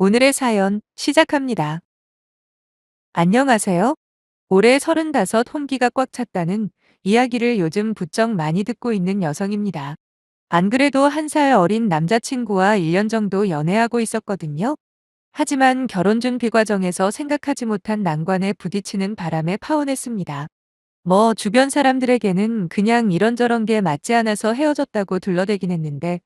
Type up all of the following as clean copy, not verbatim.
오늘의 사연 시작합니다. 안녕하세요. 올해 35 혼기가 꽉 찼다는 이야기를 요즘 부쩍 많이 듣고 있는 여성입니다. 안 그래도 1살 어린 남자친구와 1년 정도 연애하고 있었거든요. 하지만 결혼 준비 과정에서 생각하지 못한 난관에 부딪히는 바람에 파혼했습니다. 주변 사람들에게는 그냥 이런저런 게 맞지 않아서 헤어졌다고 둘러대긴 했는데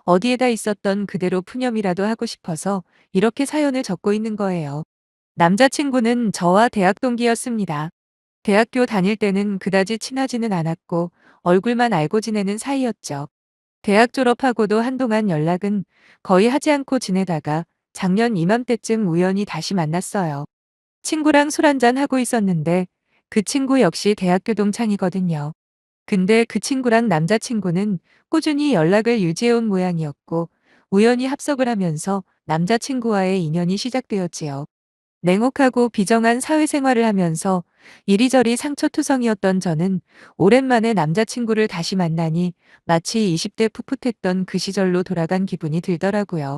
어디에다 있었던 그대로 푸념이라도 하고 싶어서 이렇게 사연을 적고 있는 거예요. 남자친구는 저와 대학 동기였습니다. 대학교 다닐 때는 그다지 친하지는 않았고 얼굴만 알고 지내는 사이였죠. 대학 졸업하고도 한동안 연락은 거의 하지 않고 지내다가 작년 이맘때쯤 우연히 다시 만났어요. 친구랑 술 한잔 하고 있었는데 그 친구 역시 대학교 동창이거든요. 근데 그 친구랑 남자친구는 꾸준히 연락을 유지해온 모양이었고 우연히 합석을 하면서 남자친구와의 인연이 시작되었지요. 냉혹하고 비정한 사회생활을 하면서 이리저리 상처투성이었던 저는 오랜만에 남자친구를 다시 만나니 마치 20대 풋풋했던 그 시절로 돌아간 기분이 들더라고요.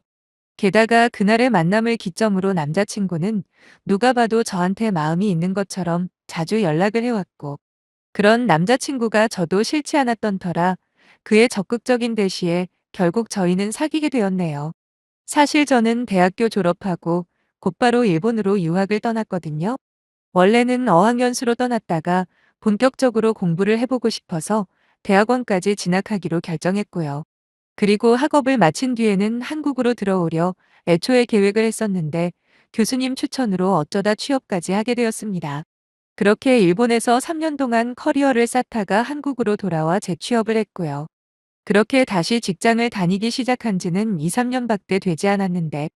게다가 그날의 만남을 기점으로 남자친구는 누가 봐도 저한테 마음이 있는 것처럼 자주 연락을 해왔고 그런 남자친구가 저도 싫지 않았던 터라 그의 적극적인 대시에 결국 저희는 사귀게 되었네요. 사실 저는 대학교 졸업하고 곧바로 일본으로 유학을 떠났거든요. 원래는 어학연수로 떠났다가 본격적으로 공부를 해보고 싶어서 대학원까지 진학하기로 결정했고요. 그리고 학업을 마친 뒤에는 한국으로 들어오려 애초에 계획을 했었는데 교수님 추천으로 어쩌다 취업까지 하게 되었습니다. 그렇게 일본에서 3년 동안 커리어를 쌓다가 한국으로 돌아와 재취업을 했고요. 그렇게 다시 직장을 다니기 시작한 지는 2, 3년밖에 되지 않았는데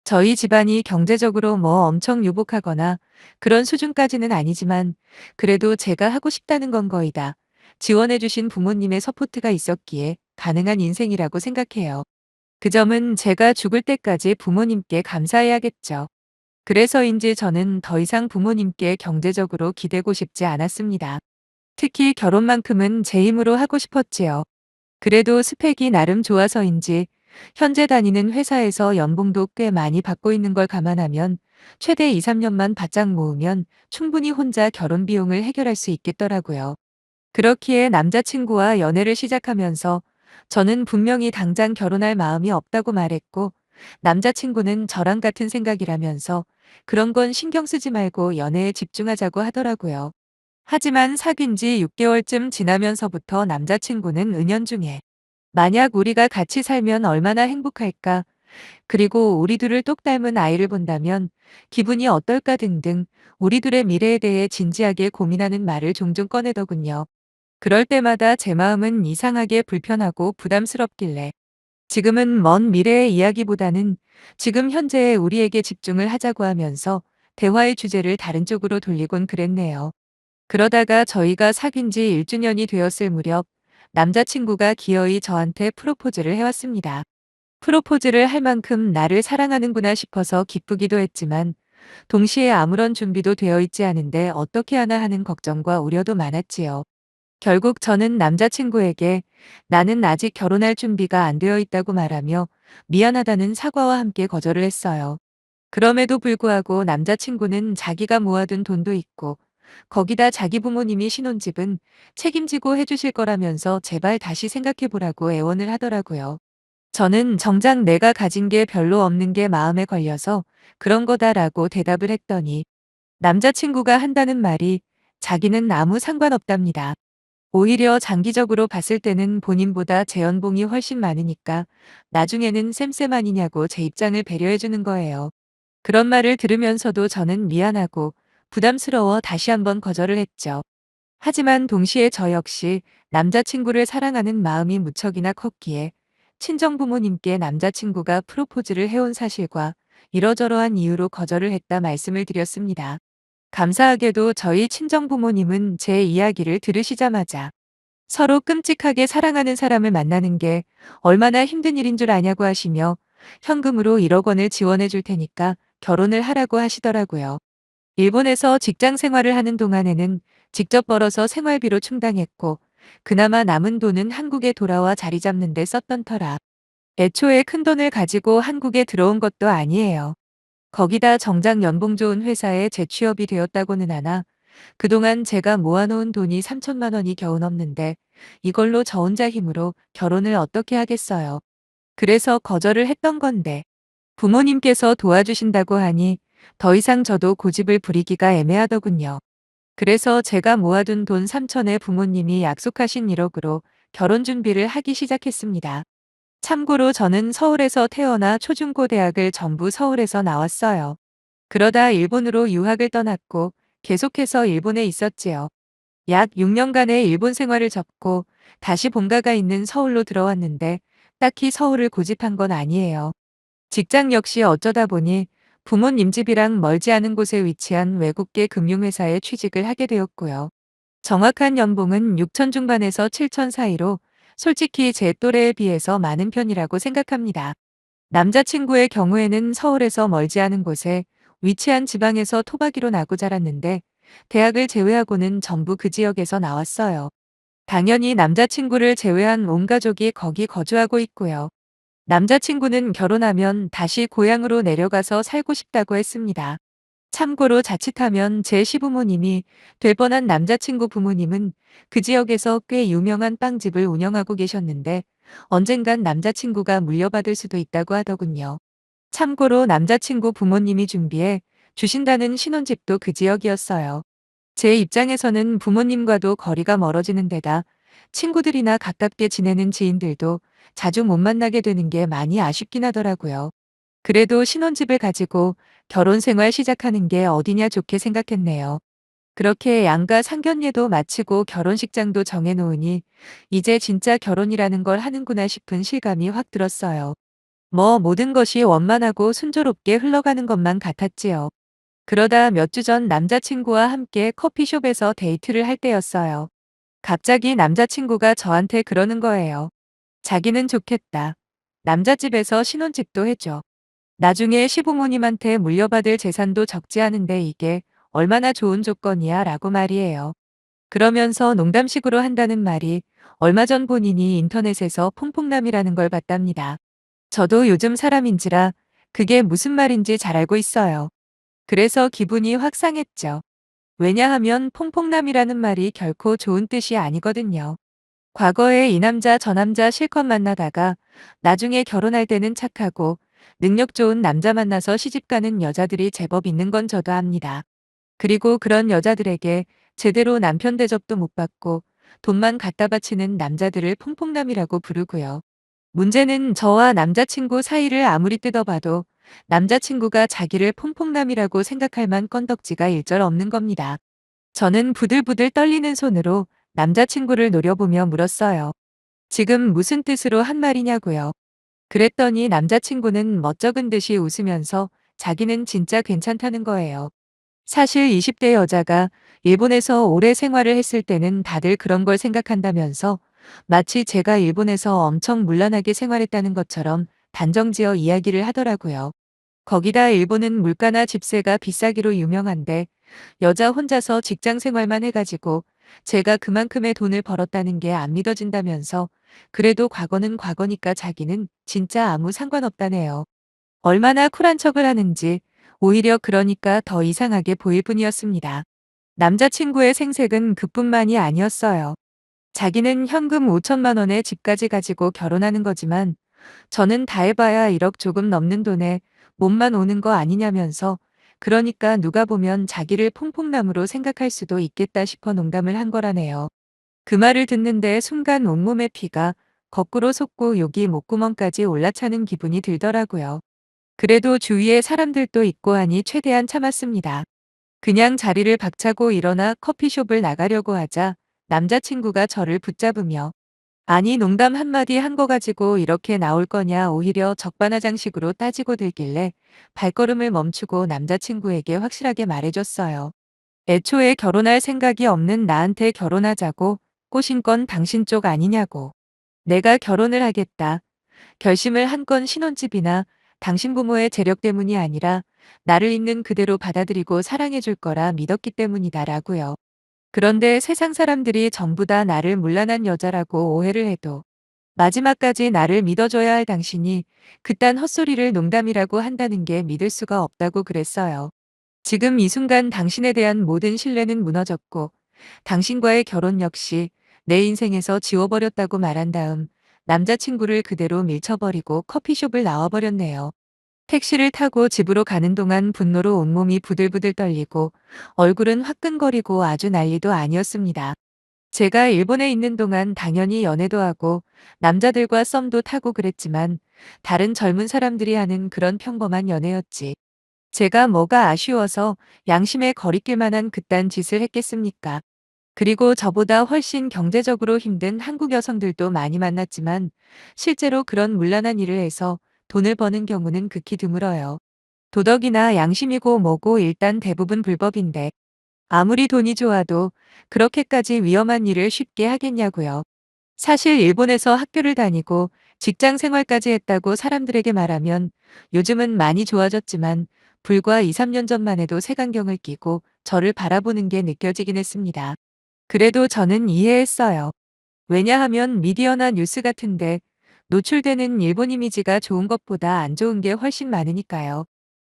저희 집안이 경제적으로 엄청 유복하거나 그런 수준까지는 아니지만 그래도 제가 하고 싶다는 건 거의 다 지원해 주신 부모님의 서포트가 있었기에 가능한 인생이라고 생각해요. 그 점은 제가 죽을 때까지 부모님께 감사해야겠죠. 그래서인지 저는 더 이상 부모님께 경제적으로 기대고 싶지 않았습니다. 특히 결혼만큼은 제 힘으로 하고 싶었지요. 그래도 스펙이 나름 좋아서인지 현재 다니는 회사에서 연봉도 꽤 많이 받고 있는 걸 감안하면 최대 2, 3년만 바짝 모으면 충분히 혼자 결혼 비용을 해결할 수 있겠더라고요. 그렇기에 남자친구와 연애를 시작하면서 저는 분명히 당장 결혼할 마음이 없다고 말했고 남자친구는 저랑 같은 생각이라면서 그런 건 신경 쓰지 말고 연애에 집중하자고 하더라고요. 하지만 사귄 지 6개월쯤 지나면서부터 남자친구는 은연중에 만약 우리가 같이 살면 얼마나 행복할까? 그리고 우리 둘을 똑 닮은 아이를 본다면 기분이 어떨까 등등 우리 둘의 미래에 대해 진지하게 고민하는 말을 종종 꺼내더군요. 그럴 때마다 제 마음은 이상하게 불편하고 부담스럽길래 지금은 먼 미래의 이야기보다는 지금 현재의 우리에게 집중을 하자고 하면서 대화의 주제를 다른 쪽으로 돌리곤 그랬네요. 그러다가 저희가 사귄 지 1주년이 되었을 무렵 남자친구가 기어이 저한테 프로포즈를 해왔습니다. 프로포즈를 할 만큼 나를 사랑하는구나 싶어서 기쁘기도 했지만 동시에 아무런 준비도 되어 있지 않은데 어떻게 하나 하는 걱정과 우려도 많았지요. 결국 저는 남자친구에게 나는 아직 결혼할 준비가 안 되어 있다고 말하며 미안하다는 사과와 함께 거절을 했어요. 그럼에도 불구하고 남자친구는 자기가 모아둔 돈도 있고 거기다 자기 부모님이 신혼집은 책임지고 해주실 거라면서 제발 다시 생각해보라고 애원을 하더라고요. 저는 정작 내가 가진 게 별로 없는 게 마음에 걸려서 그런 거다라고 대답을 했더니 남자친구가 한다는 말이 자기는 아무 상관없답니다. 오히려 장기적으로 봤을 때는 본인보다 제 연봉이 훨씬 많으니까 나중에는 쌤쌤 아니냐고 제 입장을 배려해주는 거예요. 그런 말을 들으면서도 저는 미안하고 부담스러워 다시 한번 거절을 했죠. 하지만 동시에 저 역시 남자친구를 사랑하는 마음이 무척이나 컸기에 친정 부모님께 남자친구가 프로포즈를 해온 사실과 이러저러한 이유로 거절을 했다 말씀을 드렸습니다. 감사하게도 저희 친정 부모님은 제 이야기를 들으시자마자 서로 끔찍하게 사랑하는 사람을 만나는 게 얼마나 힘든 일인 줄 아냐고 하시며 현금으로 1억 원을 지원해 줄 테니까 결혼을 하라고 하시더라고요. 일본에서 직장 생활을 하는 동안에는 직접 벌어서 생활비로 충당했고 그나마 남은 돈은 한국에 돌아와 자리 잡는 데 썼던 터라 애초에 큰돈을 가지고 한국에 들어온 것도 아니에요. 거기다 정작 연봉 좋은 회사에 재취업이 되었다고는 하나 그동안 제가 모아놓은 돈이 3천만 원이 겨우 넘는데 이걸로 저 혼자 힘으로 결혼을 어떻게 하겠어요. 그래서 거절을 했던 건데 부모님께서 도와주신다고 하니 더 이상 저도 고집을 부리기가 애매하더군요. 그래서 제가 모아둔 돈 3천에 부모님이 약속하신 1억으로 결혼 준비를 하기 시작했습니다. 참고로 저는 서울에서 태어나 초중고 대학을 전부 서울에서 나왔어요. 그러다 일본으로 유학을 떠났고 계속해서 일본에 있었지요. 약 6년간의 일본 생활을 접고 다시 본가가 있는 서울로 들어왔는데 딱히 서울을 고집한 건 아니에요. 직장 역시 어쩌다 보니 부모님 집이랑 멀지 않은 곳에 위치한 외국계 금융회사에 취직을 하게 되었고요. 정확한 연봉은 6천 중반에서 7천 사이로 솔직히 제 또래에 비해서 많은 편이라고 생각합니다. 남자친구의 경우에는 서울에서 멀지 않은 곳에 위치한 지방에서 토박이로 나고 자랐는데 대학을 제외하고는 전부 그 지역에서 나왔어요. 당연히 남자친구를 제외한 온 가족이 거기 거주하고 있고요. 남자친구는 결혼하면 다시 고향으로 내려가서 살고 싶다고 했습니다. 참고로 자칫하면 제 시부모님이 될 뻔한 남자친구 부모님은 그 지역에서 꽤 유명한 빵집을 운영하고 계셨는데 언젠간 남자친구가 물려받을 수도 있다고 하더군요. 참고로 남자친구 부모님이 준비해 주신다는 신혼집도 그 지역이었어요. 제 입장에서는 부모님과도 거리가 멀어지는 데다 친구들이나 가깝게 지내는 지인들도 자주 못 만나게 되는 게 많이 아쉽긴 하더라고요. 그래도 신혼집을 가지고 결혼 생활 시작하는 게 어디냐 좋게 생각했네요. 그렇게 양가 상견례도 마치고 결혼식장도 정해놓으니 이제 진짜 결혼이라는 걸 하는구나 싶은 실감이 확 들었어요. 뭐 모든 것이 원만하고 순조롭게 흘러가는 것만 같았지요. 그러다 몇 주 전 남자친구와 함께 커피숍에서 데이트를 할 때였어요. 갑자기 남자친구가 저한테 그러는 거예요. 자기는 좋겠다. 남자집에서 신혼집도 해줘. 나중에 시부모님한테 물려받을 재산도 적지 않은데 이게 얼마나 좋은 조건이야 라고 말이에요. 그러면서 농담식으로 한다는 말이 얼마 전 본인이 인터넷에서 퐁퐁남이라는 걸 봤답니다. 저도 요즘 사람인지라 그게 무슨 말인지 잘 알고 있어요. 그래서 기분이 확 상했죠. 왜냐하면 퐁퐁남이라는 말이 결코 좋은 뜻이 아니거든요. 과거에 이 남자 저 남자 실컷 만나다가 나중에 결혼할 때는 착하고 능력 좋은 남자 만나서 시집가는 여자들이 제법 있는 건 저도 압니다. 그리고 그런 여자들에게 제대로 남편 대접도 못 받고 돈만 갖다 바치는 남자들을 퐁퐁남이라고 부르고요. 문제는 저와 남자친구 사이를 아무리 뜯어봐도 남자친구가 자기를 퐁퐁남이라고 생각할 만 건덕지가 일절 없는 겁니다. 저는 부들부들 떨리는 손으로 남자친구를 노려보며 물었어요. 지금 무슨 뜻으로 한 말이냐고요. 그랬더니 남자친구는 멋쩍은 듯이 웃으면서 자기는 진짜 괜찮다는 거예요. 사실 20대 여자가 일본에서 오래 생활을 했을 때는 다들 그런 걸 생각한다면서 마치 제가 일본에서 엄청 문란하게 생활했다는 것처럼 단정지어 이야기를 하더라고요. 거기다 일본은 물가나 집세가 비싸기로 유명한데 여자 혼자서 직장 생활만 해가지고 제가 그만큼의 돈을 벌었다는 게 안 믿어진다면서 그래도 과거는 과거니까 자기는 진짜 아무 상관없다네요. 얼마나 쿨한 척을 하는지 오히려 그러니까 더 이상하게 보일 뿐이었습니다. 남자친구의 생색은 그뿐만이 아니었어요. 자기는 현금 5천만 원에 집까지 가지고 결혼하는 거지만 저는 다 해봐야 1억 조금 넘는 돈에 몸만 오는 거 아니냐면서 그러니까 누가 보면 자기를 퐁퐁남으로 생각할 수도 있겠다 싶어 농담을 한 거라네요. 그 말을 듣는데 순간 온몸에 피가 거꾸로 솟고 욕이 목구멍까지 올라차는 기분이 들더라고요. 그래도 주위에 사람들도 있고 하니 최대한 참았습니다. 그냥 자리를 박차고 일어나 커피숍을 나가려고 하자 남자친구가 저를 붙잡으며 아니 농담 한마디 한 거 가지고 이렇게 나올 거냐 오히려 적반하장식으로 따지고 들길래 발걸음을 멈추고 남자친구에게 확실하게 말해줬어요. 애초에 결혼할 생각이 없는 나한테 결혼하자고 꼬신 건 당신 쪽 아니냐고. 내가 결혼을 하겠다. 결심을 한 건 신혼집이나 당신 부모의 재력 때문이 아니라 나를 있는 그대로 받아들이고 사랑해 줄 거라 믿었기 때문이다라고요. 그런데 세상 사람들이 전부 다 나를 문란한 여자라고 오해를 해도 마지막까지 나를 믿어줘야 할 당신이 그딴 헛소리를 농담이라고 한다는 게 믿을 수가 없다고 그랬어요. 지금 이 순간 당신에 대한 모든 신뢰는 무너졌고 당신과의 결혼 역시 내 인생에서 지워버렸다고 말한 다음 남자친구를 그대로 밀쳐버리고 커피숍을 나와버렸네요. 택시를 타고 집으로 가는 동안 분노로 온몸이 부들부들 떨리고 얼굴은 화끈거리고 아주 난리도 아니었습니다. 제가 일본에 있는 동안 당연히 연애도 하고 남자들과 썸도 타고 그랬지만 다른 젊은 사람들이 하는 그런 평범한 연애였지. 제가 뭐가 아쉬워서 양심에 거리낄 만한 그딴 짓을 했겠습니까? 그리고 저보다 훨씬 경제적으로 힘든 한국 여성들도 많이 만났지만 실제로 그런 문란한 일을 해서 돈을 버는 경우는 극히 드물어요. 도덕이나 양심이고 뭐고 일단 대부분 불법인데 아무리 돈이 좋아도 그렇게까지 위험한 일을 쉽게 하겠냐고요. 사실 일본에서 학교를 다니고 직장 생활까지 했다고 사람들에게 말하면 요즘은 많이 좋아졌지만 불과 2, 3년 전만 해도 색안경을 끼고 저를 바라보는 게 느껴지긴 했습니다. 그래도 저는 이해했어요. 왜냐하면 미디어나 뉴스 같은데 노출되는 일본 이미지가 좋은 것보다 안 좋은 게 훨씬 많으니까요.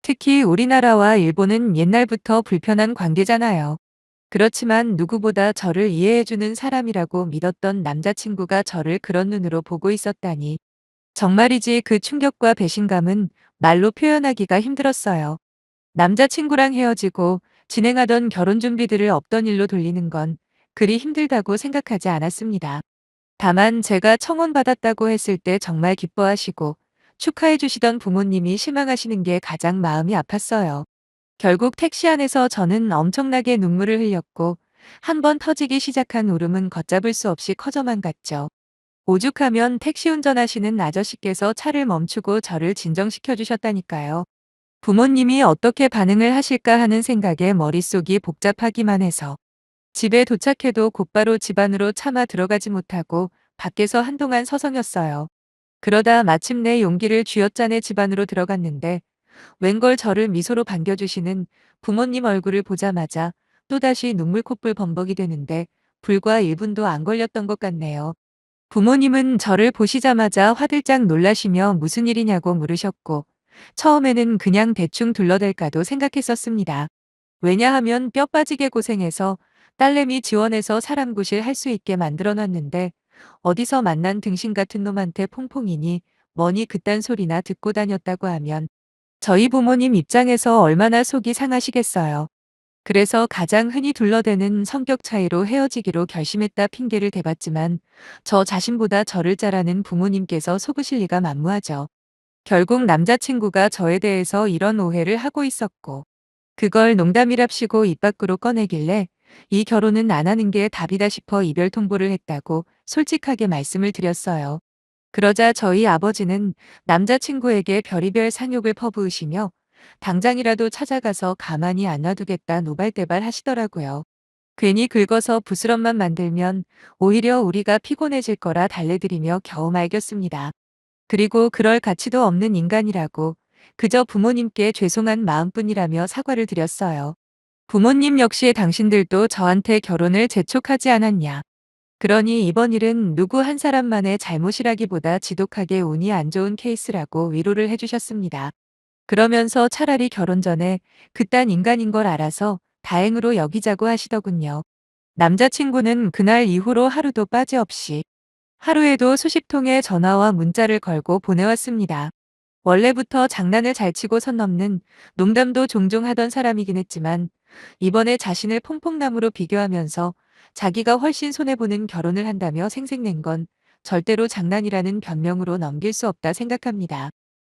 특히 우리나라와 일본은 옛날부터 불편한 관계잖아요. 그렇지만 누구보다 저를 이해해주는 사람이라고 믿었던 남자친구가 저를 그런 눈으로 보고 있었다니. 정말이지 그 충격과 배신감은 말로 표현하기가 힘들었어요. 남자친구랑 헤어지고 진행하던 결혼 준비들을 없던 일로 돌리는 건 그리 힘들다고 생각하지 않았습니다. 다만 제가 청혼받았다고 했을 때 정말 기뻐하시고 축하해 주시던 부모님이 실망하시는 게 가장 마음이 아팠어요. 결국 택시 안에서 저는 엄청나게 눈물을 흘렸고 한 번 터지기 시작한 울음은 걷잡을 수 없이 커져만 갔죠. 오죽하면 택시 운전하시는 아저씨께서 차를 멈추고 저를 진정시켜 주셨다니까요. 부모님이 어떻게 반응을 하실까 하는 생각에 머릿속이 복잡하기만 해서 집에 도착해도 곧바로 집 안으로 차마 들어가지 못하고 밖에서 한동안 서성였어요. 그러다 마침내 용기를 쥐어짜내 집 안으로 들어갔는데 웬걸 저를 미소로 반겨주시는 부모님 얼굴을 보자마자 또다시 눈물 콧불 범벅이 되는데 불과 1분도 안 걸렸던 것 같네요. 부모님은 저를 보시자마자 화들짝 놀라시며 무슨 일이냐고 물으셨고 처음에는 그냥 대충 둘러댈까도 생각했었습니다. 왜냐하면 뼈 빠지게 고생해서 딸내미 지원해서 사람 구실 할 수 있게 만들어 놨는데 어디서 만난 등신 같은 놈한테 퐁퐁이니 뭐니 그딴 소리나 듣고 다녔다고 하면 저희 부모님 입장에서 얼마나 속이 상하시겠어요. 그래서 가장 흔히 둘러대는 성격 차이로 헤어지기로 결심했다 핑계를 대봤지만 저 자신보다 저를 잘 아는 부모님께서 속으실 리가 만무하죠. 결국 남자친구가 저에 대해서 이런 오해를 하고 있었고 그걸 농담이랍시고 입 밖으로 꺼내길래 이 결혼은 안 하는 게 답이다 싶어 이별 통보를 했다고 솔직하게 말씀을 드렸어요. 그러자 저희 아버지는 남자친구에게 별의별 상욕을 퍼부으시며 당장이라도 찾아가서 가만히 안 놔두겠다 노발대발 하시더라고요. 괜히 긁어서 부스럼만 만들면 오히려 우리가 피곤해질 거라 달래드리며 겨우 말겼습니다. 그리고 그럴 가치도 없는 인간이라고 그저 부모님께 죄송한 마음뿐이라며 사과를 드렸어요. 부모님 역시 당신들도 저한테 결혼을 재촉하지 않았냐. 그러니 이번 일은 누구 한 사람만의 잘못이라기보다 지독하게 운이 안 좋은 케이스라고 위로를 해주셨습니다. 그러면서 차라리 결혼 전에 그딴 인간인 걸 알아서 다행으로 여기자고 하시더군요. 남자친구는 그날 이후로 하루도 빠짐없이 하루에도 수십 통의 전화와 문자를 걸고 보내왔습니다. 원래부터 장난을 잘 치고 선 넘는 농담도 종종 하던 사람이긴 했지만 이번에 자신을 퐁퐁남으로 비교하면서 자기가 훨씬 손해보는 결혼을 한다며 생색낸 건 절대로 장난이라는 변명으로 넘길 수 없다 생각합니다.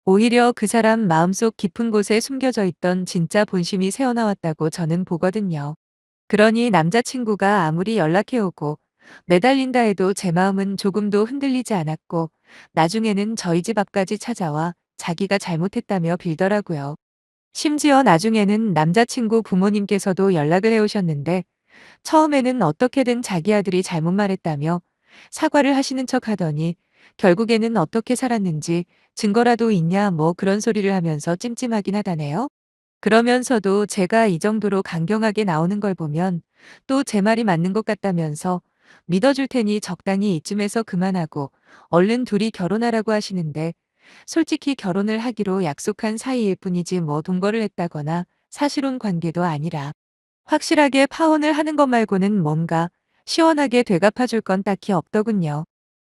오히려 그 사람 마음속 깊은 곳에 숨겨져 있던 진짜 본심이 새어나왔다고 저는 보거든요. 그러니 남자친구가 아무리 연락해오고 매달린다 해도 제 마음은 조금도 흔들리지 않았고 나중에는 저희 집 앞까지 찾아와 자기가 잘못했다며 빌더라고요. 심지어 나중에는 남자친구 부모님께서도 연락을 해오셨는데 처음에는 어떻게든 자기 아들이 잘못 말했다며 사과를 하시는 척 하더니 결국에는 어떻게 살았는지 증거라도 있냐 뭐 그런 소리를 하면서 찜찜하긴 하다네요. 그러면서도 제가 이 정도로 강경하게 나오는 걸 보면 또 제 말이 맞는 것 같다면서 믿어줄 테니 적당히 이쯤에서 그만하고 얼른 둘이 결혼하라고 하시는데 솔직히 결혼을 하기로 약속한 사이일 뿐이지 뭐 동거를 했다거나 사실혼 관계도 아니라 확실하게 파혼을 하는 것 말고는 뭔가 시원하게 되갚아줄 건 딱히 없더군요.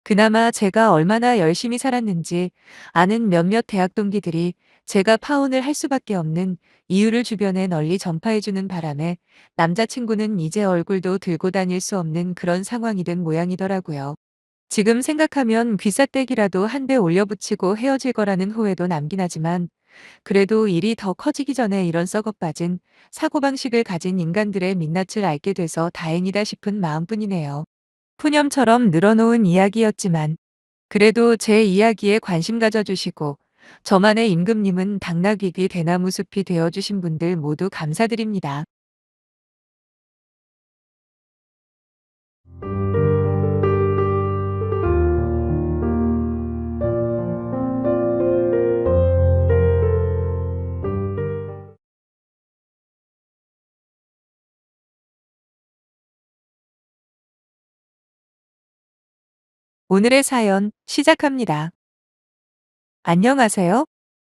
그나마 제가 얼마나 열심히 살았는지 아는 몇몇 대학 동기들이 제가 파혼을 할 수밖에 없는 이유를 주변에 널리 전파해주는 바람에 남자친구는 이제 얼굴도 들고 다닐 수 없는 그런 상황이 된 모양이더라고요. 지금 생각하면 귀싸대기라도 한 대 올려붙이고 헤어질 거라는 후회도 남긴 하지만 그래도 일이 더 커지기 전에 이런 썩어빠진 사고방식을 가진 인간들의 민낯을 알게 돼서 다행이다 싶은 마음뿐이네요. 푸념처럼 늘어놓은 이야기였지만 그래도 제 이야기에 관심 가져주시고 저만의 임금님은 당나귀귀 대나무 숲이 되어주신 분들 모두 감사드립니다. 오늘의 사연 시작합니다. 안녕하세요.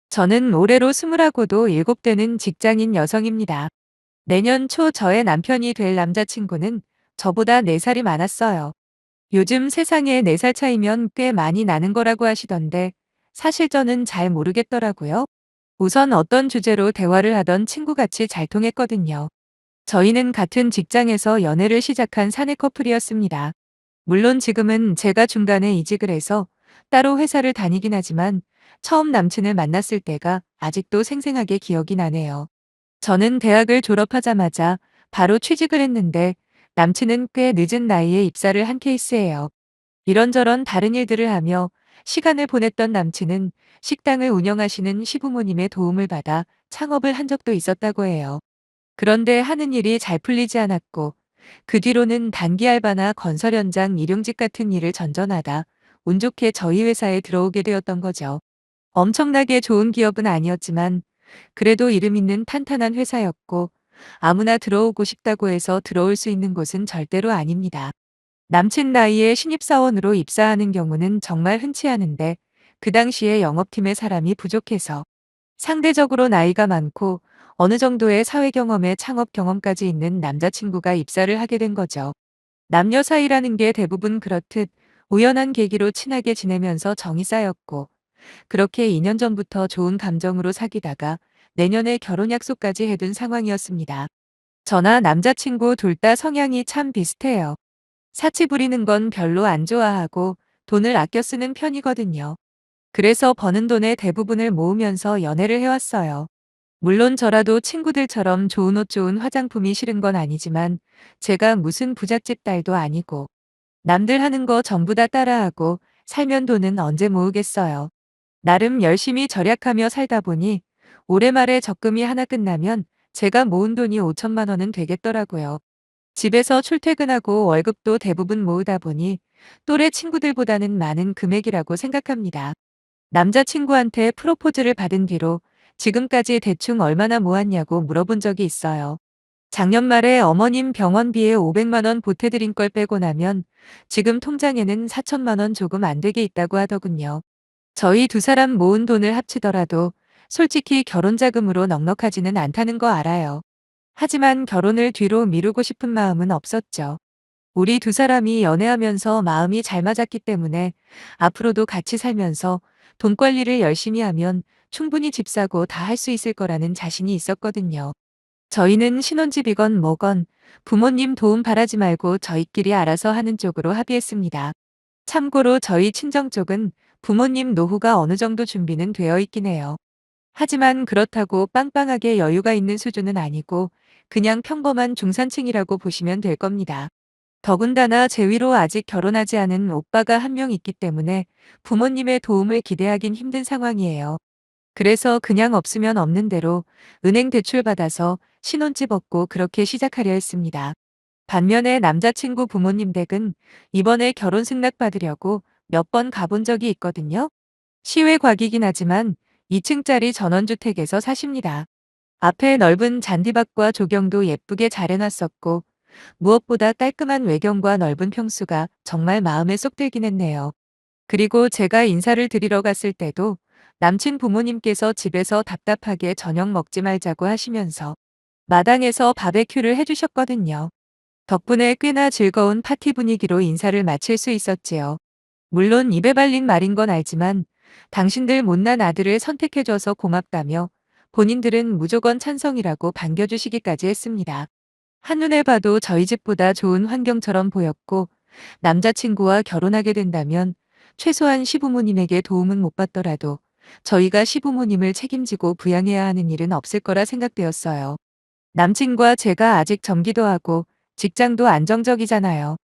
저는 올해로 스물하고도 일곱 되는 직장인 여성입니다. 내년 초 저의 남편이 될 남자친구는 저보다 4살이 많았어요. 요즘 세상에 4살 차이면 꽤 많이 나는 거라고 하시던데 사실 저는 잘 모르겠더라고요. 우선 어떤 주제로 대화를 하던 친구같이 잘 통했거든요. 저희는 같은 직장에서 연애를 시작한 사내 커플이었습니다. 물론 지금은 제가 중간에 이직을 해서 따로 회사를 다니긴 하지만 처음 남친을 만났을 때가 아직도 생생하게 기억이 나네요. 저는 대학을 졸업하자마자 바로 취직을 했는데 남친은 꽤 늦은 나이에 입사를 한 케이스예요. 이런저런 다른 일들을 하며 시간을 보냈던 남친은 식당을 운영하시는 시부모님의 도움을 받아 창업을 한 적도 있었다고 해요. 그런데 하는 일이 잘 풀리지 않았고 그 뒤로는 단기 알바나 건설 현장 일용직 같은 일을 전전하다 운 좋게 저희 회사에 들어오게 되었던 거죠. 엄청나게 좋은 기업은 아니었지만 그래도 이름 있는 탄탄한 회사였고 아무나 들어오고 싶다고 해서 들어올 수 있는 곳은 절대로 아닙니다. 남친 나이에 신입사원으로 입사하는 경우는 정말 흔치 않은데 그 당시에 영업팀에 사람이 부족해서 상대적으로 나이가 많고 어느 정도의 사회 경험에 창업 경험까지 있는 남자친구가 입사를 하게 된 거죠. 남녀 사이라는 게 대부분 그렇듯 우연한 계기로 친하게 지내면서 정이 쌓였고 그렇게 2년 전부터 좋은 감정으로 사귀다가 내년에 결혼 약속까지 해둔 상황이었습니다. 저나 남자친구 둘 다 성향이 참 비슷해요. 사치 부리는 건 별로 안 좋아하고 돈을 아껴 쓰는 편이거든요. 그래서 버는 돈의 대부분을 모으면서 연애를 해왔어요. 물론 저라도 친구들처럼 좋은 옷 좋은 화장품이 싫은 건 아니지만 제가 무슨 부잣집 딸도 아니고 남들 하는 거 전부 다 따라하고 살면 돈은 언제 모으겠어요. 나름 열심히 절약하며 살다 보니 올해 말에 적금이 하나 끝나면 제가 모은 돈이 5천만 원은 되겠더라고요. 집에서 출퇴근하고 월급도 대부분 모으다 보니 또래 친구들보다는 많은 금액이라고 생각합니다. 남자친구한테 프로포즈를 받은 뒤로 지금까지 대충 얼마나 모았냐고 물어본 적이 있어요. 작년 말에 어머님 병원비에 500만 원 보태드린 걸 빼고 나면 지금 통장에는 4천만 원 조금 안 되게 있다고 하더군요. 저희 두 사람 모은 돈을 합치더라도 솔직히 결혼 자금으로 넉넉하지는 않다는 거 알아요. 하지만 결혼을 뒤로 미루고 싶은 마음은 없었죠. 우리 두 사람이 연애하면서 마음이 잘 맞았기 때문에 앞으로도 같이 살면서 돈 관리를 열심히 하면 충분히 집 사고 다 할 수 있을 거라는 자신이 있었거든요. 저희는 신혼집이건 뭐건 부모님 도움 바라지 말고 저희끼리 알아서 하는 쪽으로 합의했습니다. 참고로 저희 친정 쪽은 부모님 노후가 어느 정도 준비는 되어 있긴 해요. 하지만 그렇다고 빵빵하게 여유가 있는 수준은 아니고 그냥 평범한 중산층이라고 보시면 될 겁니다. 더군다나 제 위로 아직 결혼하지 않은 오빠가 한 명 있기 때문에 부모님의 도움을 기대하긴 힘든 상황이에요. 그래서 그냥 없으면 없는 대로 은행 대출 받아서 신혼집 얻고 그렇게 시작하려 했습니다. 반면에 남자친구 부모님 댁은 이번에 결혼 승낙 받으려고 몇 번 가본 적이 있거든요. 시외 곽이긴 하지만 2층짜리 전원주택에서 사십니다. 앞에 넓은 잔디밭과 조경도 예쁘게 잘 해놨었고 무엇보다 깔끔한 외경과 넓은 평수가 정말 마음에 쏙 들긴 했네요. 그리고 제가 인사를 드리러 갔을 때도 남친 부모님께서 집에서 답답하게 저녁 먹지 말자고 하시면서 마당에서 바베큐를 해주셨거든요. 덕분에 꽤나 즐거운 파티 분위기로 인사를 마칠 수 있었지요. 물론 입에 발린 말인 건 알지만 당신들 못난 아들을 선택해줘서 고맙다며 본인들은 무조건 찬성이라고 반겨주시기까지 했습니다. 한눈에 봐도 저희 집보다 좋은 환경처럼 보였고 남자친구와 결혼하게 된다면 최소한 시부모님에게 도움은 못 받더라도 저희가 시부모님을 책임지고 부양해야 하는 일은 없을 거라 생각되었어요. 남친과 제가 아직 정기도 하고 직장도 안정적이잖아요.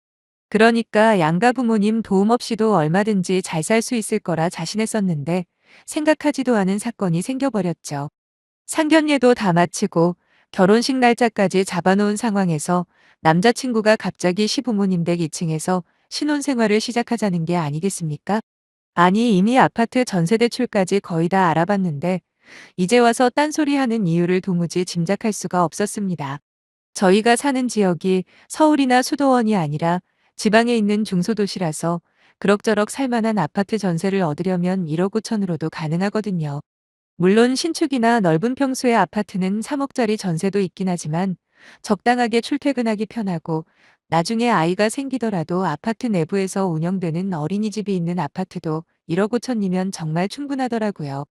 그러니까 양가 부모님 도움 없이도 얼마든지 잘 살 수 있을 거라 자신했었는데 생각하지도 않은 사건이 생겨버렸죠. 상견례도 다 마치고 결혼식 날짜까지 잡아놓은 상황에서 남자친구가 갑자기 시부모님 댁 2층에서 신혼생활을 시작하자는 게 아니겠습니까? 아니 이미 아파트 전세대출까지 거의 다 알아봤는데 이제 와서 딴소리하는 이유를 도무지 짐작할 수가 없었습니다. 저희가 사는 지역이 서울이나 수도원이 아니라 지방에 있는 중소도시라서 그럭저럭 살만한 아파트 전세를 얻으려면 1억 5천으로도 가능하거든요. 물론 신축이나 넓은 평수의 아파트는 3억짜리 전세도 있긴 하지만 적당하게 출퇴근하기 편하고 나중에 아이가 생기더라도 아파트 내부에서 운영되는 어린이집이 있는 아파트도 1억 5천이면 정말 충분하더라고요.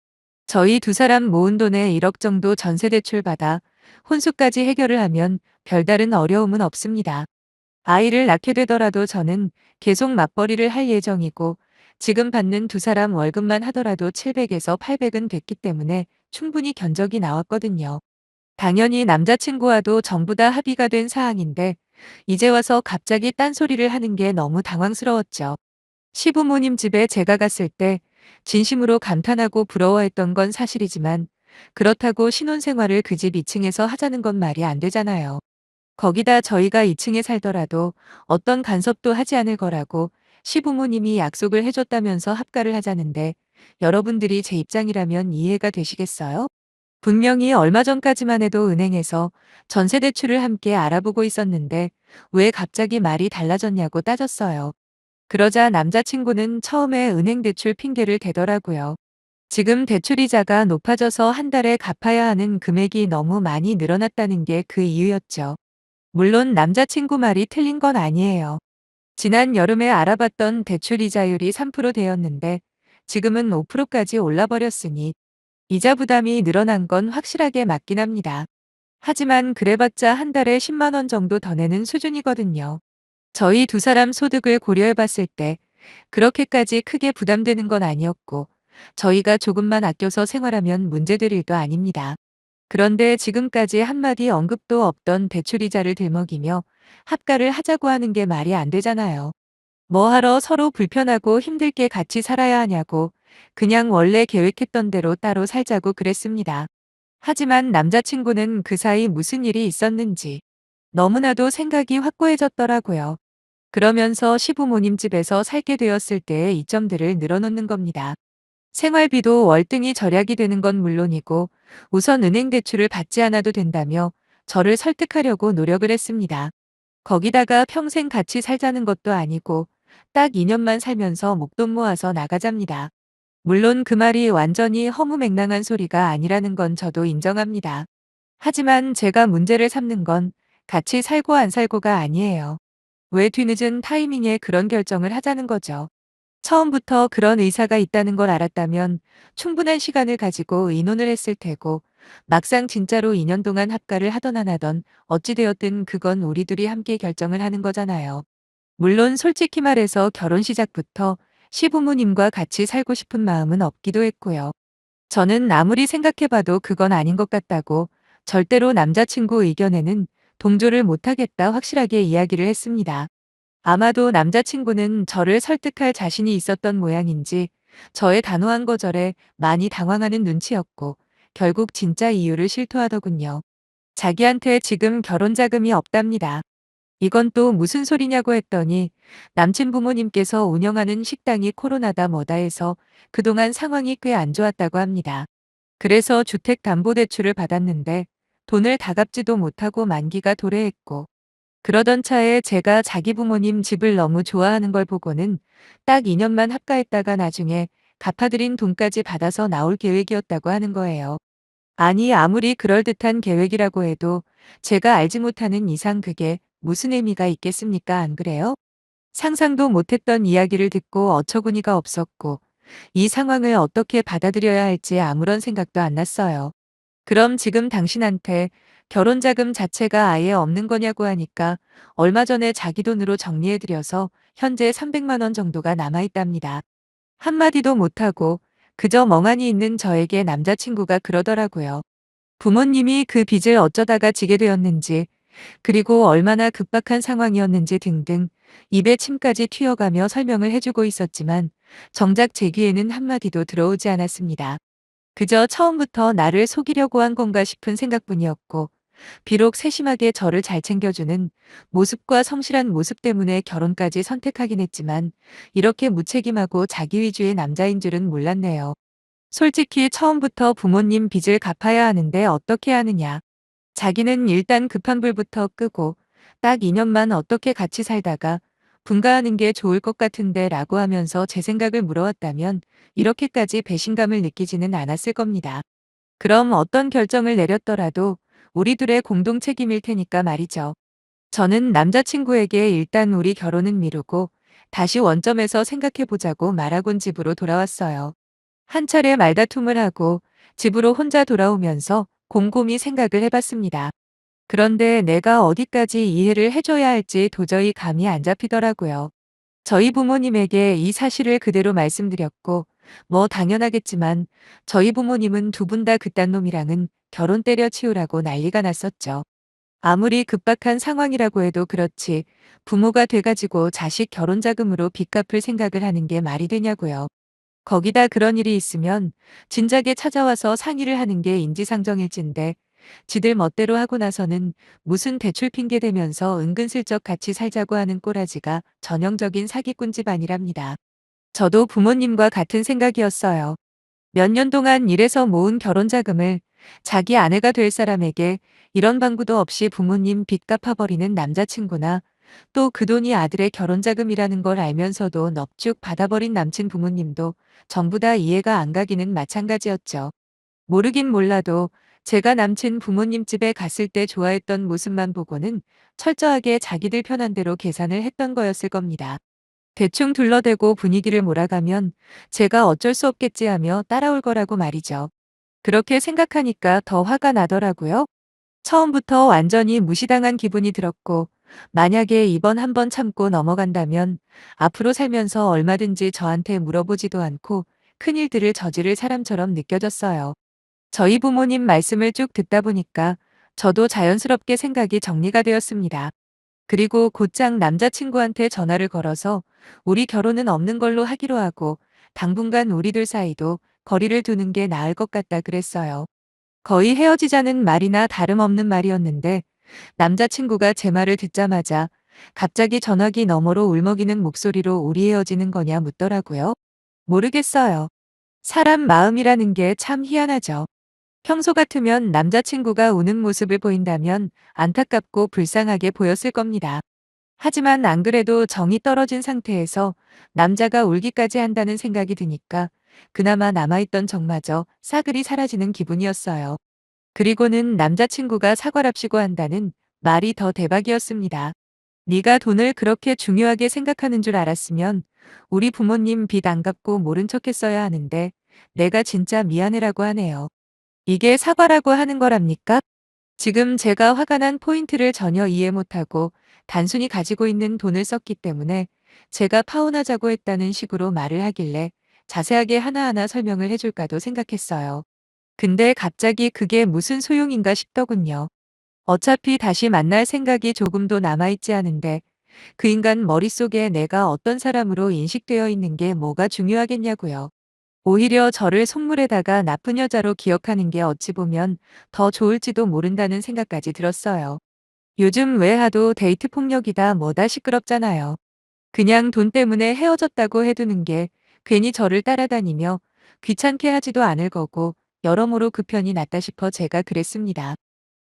저희 두 사람 모은 돈에 1억 정도 전세 대출 받아 혼수까지 해결을 하면 별다른 어려움은 없습니다. 아이를 낳게 되더라도 저는 계속 맞벌이를 할 예정이고 지금 받는 두 사람 월급만 하더라도 700에서 800은 됐기 때문에 충분히 견적이 나왔거든요. 당연히 남자친구와도 전부 다 합의가 된 사항인데 이제 와서 갑자기 딴소리를 하는 게 너무 당황스러웠죠. 시부모님 집에 제가 갔을 때 진심으로 감탄하고 부러워했던 건 사실이지만 그렇다고 신혼생활을 그 집 2층에서 하자는 건 말이 안 되잖아요. 거기다 저희가 2층에 살더라도 어떤 간섭도 하지 않을 거라고 시부모님이 약속을 해줬다면서 합가를 하자는데 여러분들이 제 입장이라면 이해가 되시겠어요? 분명히 얼마 전까지만 해도 은행에서 전세 대출을 함께 알아보고 있었는데 왜 갑자기 말이 달라졌냐고 따졌어요. 그러자 남자친구는 처음에 은행 대출 핑계를 대더라고요. 지금 대출이자가 높아져서 한 달에 갚아야 하는 금액이 너무 많이 늘어났다는 게 그 이유였죠. 물론 남자친구 말이 틀린 건 아니에요. 지난 여름에 알아봤던 대출 이자율이 3%대였는데 지금은 5%까지 올라버렸으니 이자 부담이 늘어난 건 확실하게 맞긴 합니다. 하지만 그래봤자 한 달에 10만 원 정도 더 내는 수준이거든요. 저희 두 사람 소득을 고려해 봤을 때 그렇게까지 크게 부담되는 건 아니었고 저희가 조금만 아껴서 생활하면 문제될 일도 아닙니다. 그런데 지금까지 한마디 언급도 없던 대출이자를 들먹이며 합가를 하자고 하는 게 말이 안 되잖아요. 뭐하러 서로 불편하고 힘들게 같이 살아야 하냐고 그냥 원래 계획했던 대로 따로 살자고 그랬습니다. 하지만 남자친구는 그 사이 무슨 일이 있었는지 너무나도 생각이 확고해졌더라고요. 그러면서 시부모님 집에서 살게 되었을 때의 이점들을 늘어놓는 겁니다. 생활비도 월등히 절약이 되는 건 물론이고 우선 은행 대출을 받지 않아도 된다며 저를 설득하려고 노력을 했습니다. 거기다가 평생 같이 살자는 것도 아니고 딱 2년만 살면서 목돈 모아서 나가잡니다. 물론 그 말이 완전히 허무맹랑한 소리가 아니라는 건 저도 인정합니다. 하지만 제가 문제를 삼는 건 같이 살고 안 살고가 아니에요. 왜 뒤늦은 타이밍에 그런 결정을 하자는 거죠. 처음부터 그런 의사가 있다는 걸 알았다면 충분한 시간을 가지고 의논을 했을 테고 막상 진짜로 2년 동안 합가를 하던 안 하던 어찌되었든 그건 우리 둘이 함께 결정을 하는 거잖아요. 물론 솔직히 말해서 결혼 시작부터 시부모님과 같이 살고 싶은 마음은 없기도 했고요. 저는 아무리 생각해봐도 그건 아닌 것 같다고 절대로 남자친구 의견에는 동조를 못하겠다 확실하게 이야기를 했습니다. 아마도 남자친구는 저를 설득할 자신이 있었던 모양인지 저의 단호한 거절에 많이 당황하는 눈치였고 결국 진짜 이유를 실토하더군요. 자기한테 지금 결혼 자금이 없답니다. 이건 또 무슨 소리냐고 했더니 남친 부모님께서 운영하는 식당이 코로나다 뭐다 해서 그동안 상황이 꽤 안 좋았다고 합니다. 그래서 주택담보대출을 받았는데 돈을 다 갚지도 못하고 만기가 도래했고 그러던 차에 제가 자기 부모님 집을 너무 좋아하는 걸 보고는 딱 2년만 합가했다가 나중에 갚아드린 돈까지 받아서 나올 계획이었다고 하는 거예요. 아니, 아무리 그럴듯한 계획이라고 해도 제가 알지 못하는 이상 그게 무슨 의미가 있겠습니까? 안 그래요? 상상도 못했던 이야기를 듣고 어처구니가 없었고, 이 상황을 어떻게 받아들여야 할지 아무런 생각도 안 났어요. 그럼 지금 당신한테 결혼 자금 자체가 아예 없는 거냐고 하니까 얼마 전에 자기 돈으로 정리해드려서 현재 300만 원 정도가 남아있답니다. 한마디도 못하고 그저 멍하니 있는 저에게 남자친구가 그러더라고요. 부모님이 그 빚을 어쩌다가 지게 되었는지, 그리고 얼마나 급박한 상황이었는지 등등 입에 침까지 튀어가며 설명을 해주고 있었지만 정작 제 귀에는 한마디도 들어오지 않았습니다. 그저 처음부터 나를 속이려고 한 건가 싶은 생각뿐이었고, 비록 세심하게 저를 잘 챙겨주는 모습과 성실한 모습 때문에 결혼까지 선택하긴 했지만 이렇게 무책임하고 자기 위주의 남자인 줄은 몰랐네요. 솔직히 처음부터 부모님 빚을 갚아야 하는데 어떻게 하느냐. 자기는 일단 급한 불부터 끄고 딱 2년만 어떻게 같이 살다가 분가하는 게 좋을 것 같은데 라고 하면서 제 생각을 물어왔다면 이렇게까지 배신감을 느끼지는 않았을 겁니다. 그럼 어떤 결정을 내렸더라도 우리 둘의 공동 책임일 테니까 말이죠. 저는 남자친구에게 일단 우리 결혼은 미루고 다시 원점에서 생각해보자고 말하곤 집으로 돌아왔어요. 한 차례 말다툼을 하고 집으로 혼자 돌아오면서 곰곰이 생각을 해봤습니다. 그런데 내가 어디까지 이해를 해줘야 할지 도저히 감이 안 잡히더라고요. 저희 부모님에게 이 사실을 그대로 말씀드렸고, 뭐 당연하겠지만 저희 부모님은 두 분 다 그딴 놈이랑은 결혼 때려치우라고 난리가 났었죠. 아무리 급박한 상황이라고 해도 그렇지 부모가 돼가지고 자식 결혼 자금으로 빚 갚을 생각을 하는 게 말이 되냐고요. 거기다 그런 일이 있으면 진작에 찾아와서 상의를 하는 게 인지상정일진데 지들 멋대로 하고 나서는 무슨 대출 핑계 대면서 은근슬쩍 같이 살자고 하는 꼬라지가 전형적인 사기꾼 집안이랍니다. 저도 부모님과 같은 생각이었어요. 몇 년 동안 일해서 모은 결혼 자금을 자기 아내가 될 사람에게 이런 방구도 없이 부모님 빚 갚아버리는 남자친구나 또 그 돈이 아들의 결혼 자금이라는 걸 알면서도 넙죽 받아버린 남친 부모님도 전부 다 이해가 안 가기는 마찬가지였죠. 모르긴 몰라도 제가 남친 부모님 집에 갔을 때 좋아했던 모습만 보고는 철저하게 자기들 편한 대로 계산을 했던 거였을 겁니다. 대충 둘러대고 분위기를 몰아가면 제가 어쩔 수 없겠지 하며 따라올 거라고 말이죠. 그렇게 생각하니까 더 화가 나더라고요. 처음부터 완전히 무시당한 기분이 들었고, 만약에 이번 한번 참고 넘어간다면 앞으로 살면서 얼마든지 저한테 물어보지도 않고 큰일들을 저지를 사람처럼 느껴졌어요. 저희 부모님 말씀을 쭉 듣다 보니까 저도 자연스럽게 생각이 정리가 되었습니다. 그리고 곧장 남자친구한테 전화를 걸어서 우리 결혼은 없는 걸로 하기로 하고 당분간 우리들 사이도 거리를 두는 게 나을 것 같다 그랬어요. 거의 헤어지자는 말이나 다름없는 말이었는데 남자친구가 제 말을 듣자마자 갑자기 전화기 너머로 울먹이는 목소리로 우리 헤어지는 거냐 묻더라고요. 모르겠어요. 사람 마음이라는 게 참 희한하죠. 평소 같으면 남자친구가 우는 모습을 보인다면 안타깝고 불쌍하게 보였을 겁니다. 하지만 안 그래도 정이 떨어진 상태에서 남자가 울기까지 한다는 생각이 드니까 그나마 남아있던 정마저 싸그리 사라지는 기분이었어요. 그리고는 남자친구가 사과랍시고 한다는 말이 더 대박이었습니다. 네가 돈을 그렇게 중요하게 생각하는 줄 알았으면 우리 부모님 빚 안 갚고 모른 척했어야 하는데 내가 진짜 미안해라고 하네요. 이게 사과라고 하는 거랍니까? 지금 제가 화가 난 포인트를 전혀 이해 못하고 단순히 가지고 있는 돈을 썼기 때문에 제가 파혼하자고 했다는 식으로 말을 하길래 자세하게 하나하나 설명을 해줄까도 생각했어요. 근데 갑자기 그게 무슨 소용인가 싶더군요. 어차피 다시 만날 생각이 조금도 남아있지 않은데 그 인간 머릿속에 내가 어떤 사람으로 인식되어 있는 게 뭐가 중요하겠냐고요. 오히려 저를 속물에다가 나쁜 여자로 기억하는 게 어찌 보면 더 좋을지도 모른다는 생각까지 들었어요. 요즘 왜 하도 데이트 폭력이다 뭐다 시끄럽잖아요. 그냥 돈 때문에 헤어졌다고 해두는 게 괜히 저를 따라다니며 귀찮게 하지도 않을 거고 여러모로 그 편이 낫다 싶어 제가 그랬습니다.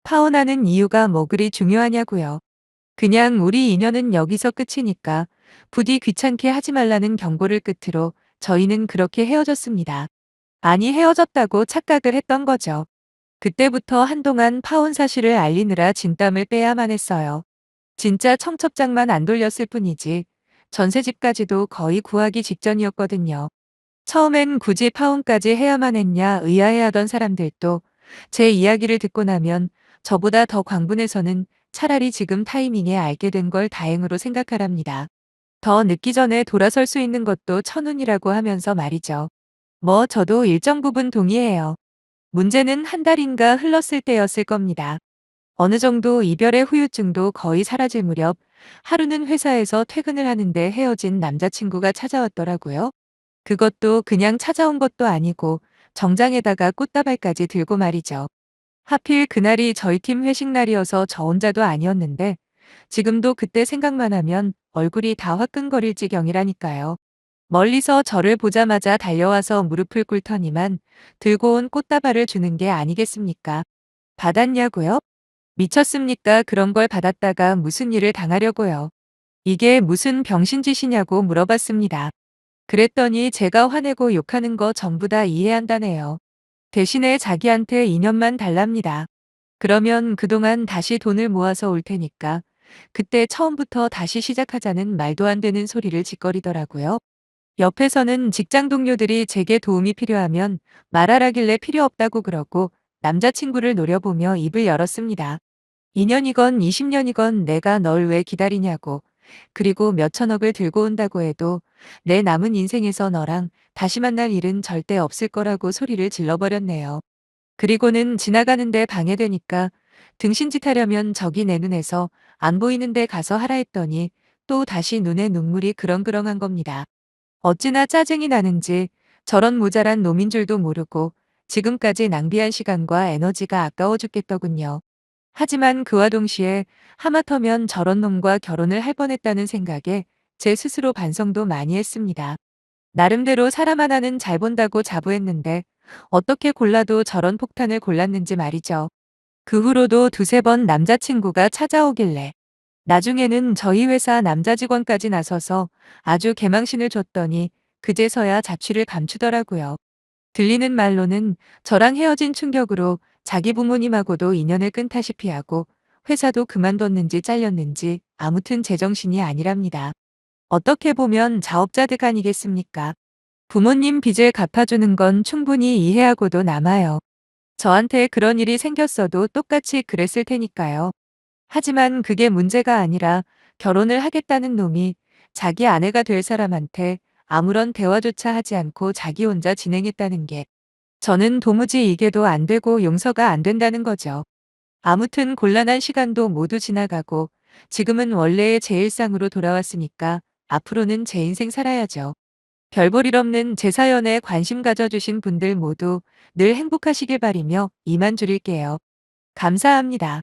파혼하는 이유가 뭐 그리 중요하냐고요. 그냥 우리 인연은 여기서 끝이니까 부디 귀찮게 하지 말라는 경고를 끝으로 저희는 그렇게 헤어졌습니다. 아니 헤어졌다고 착각을 했던 거죠. 그때부터 한동안 파혼 사실을 알리느라 진땀을 빼야만 했어요. 진짜 청첩장만 안 돌렸을 뿐이지 전셋집까지도 거의 구하기 직전이었거든요. 처음엔 굳이 파혼까지 해야만 했냐 의아해하던 사람들도 제 이야기를 듣고 나면 저보다 더 광분해서는 차라리 지금 타이밍에 알게 된 걸 다행으로 생각하랍니다. 더 늦기 전에 돌아설 수 있는 것도 천운이라고 하면서 말이죠. 뭐 저도 일정 부분 동의해요. 문제는 한 달인가 흘렀을 때였을 겁니다. 어느 정도 이별의 후유증도 거의 사라질 무렵 하루는 회사에서 퇴근을 하는데 헤어진 남자친구가 찾아왔더라고요. 그것도 그냥 찾아온 것도 아니고 정장에다가 꽃다발까지 들고 말이죠. 하필 그날이 저희 팀 회식 날이어서 저 혼자도 아니었는데 지금도 그때 생각만 하면 얼굴이 다 화끈거릴 지경이라니까요. 멀리서 저를 보자마자 달려와서 무릎을 꿇더니만 들고 온 꽃다발을 주는 게 아니겠습니까? 받았냐고요? 미쳤습니까? 그런 걸 받았다가 무슨 일을 당하려고요. 이게 무슨 병신짓이냐고 물어봤습니다. 그랬더니 제가 화내고 욕하는 거 전부 다 이해한다네요. 대신에 자기한테 2년만 달랍니다. 그러면 그동안 다시 돈을 모아서 올 테니까 그때 처음부터 다시 시작하자는 말도 안 되는 소리를 짓거리더라고요. 옆에서는 직장 동료들이 제게 도움이 필요하면 말하라길래 필요 없다고 그러고 남자친구를 노려보며 입을 열었습니다. 2년이건 20년이건 내가 널 왜 기다리냐고. 그리고 몇 천억을 들고 온다고 해도 내 남은 인생에서 너랑 다시 만날 일은 절대 없을 거라고 소리를 질러버렸네요. 그리고는 지나가는데 방해되니까 등신짓 하려면 저기 내 눈에서 안 보이는데 가서 하라 했더니 또 다시 눈에 눈물이 그렁그렁한 겁니다. 어찌나 짜증이 나는지 저런 모자란 놈인 줄도 모르고 지금까지 낭비한 시간과 에너지가 아까워 죽겠더군요. 하지만 그와 동시에 하마터면 저런 놈과 결혼을 할 뻔했다는 생각에 제 스스로 반성도 많이 했습니다. 나름대로 사람 하나는 잘 본다고 자부했는데 어떻게 골라도 저런 폭탄을 골랐는지 말이죠. 그 후로도 두세 번 남자친구가 찾아오길래 나중에는 저희 회사 남자 직원까지 나서서 아주 개망신을 줬더니 그제서야 자취를 감추더라고요. 들리는 말로는 저랑 헤어진 충격으로 자기 부모님하고도 인연을 끊다시피 하고 회사도 그만뒀는지 잘렸는지 아무튼 제정신이 아니랍니다. 어떻게 보면 자업자득 아니겠습니까? 부모님 빚을 갚아주는 건 충분히 이해하고도 남아요. 저한테 그런 일이 생겼어도 똑같이 그랬을 테니까요. 하지만 그게 문제가 아니라 결혼을 하겠다는 놈이 자기 아내가 될 사람한테 아무런 대화조차 하지 않고 자기 혼자 진행했다는 게 저는 도무지 이게도 안 되고 용서가 안 된다는 거죠. 아무튼 곤란한 시간도 모두 지나가고 지금은 원래의 제 일상으로 돌아왔으니까 앞으로는 제 인생 살아야죠. 별 볼 일 없는 제 사연에 관심 가져주신 분들 모두 늘 행복하시길 바리며 이만 줄일게요. 감사합니다.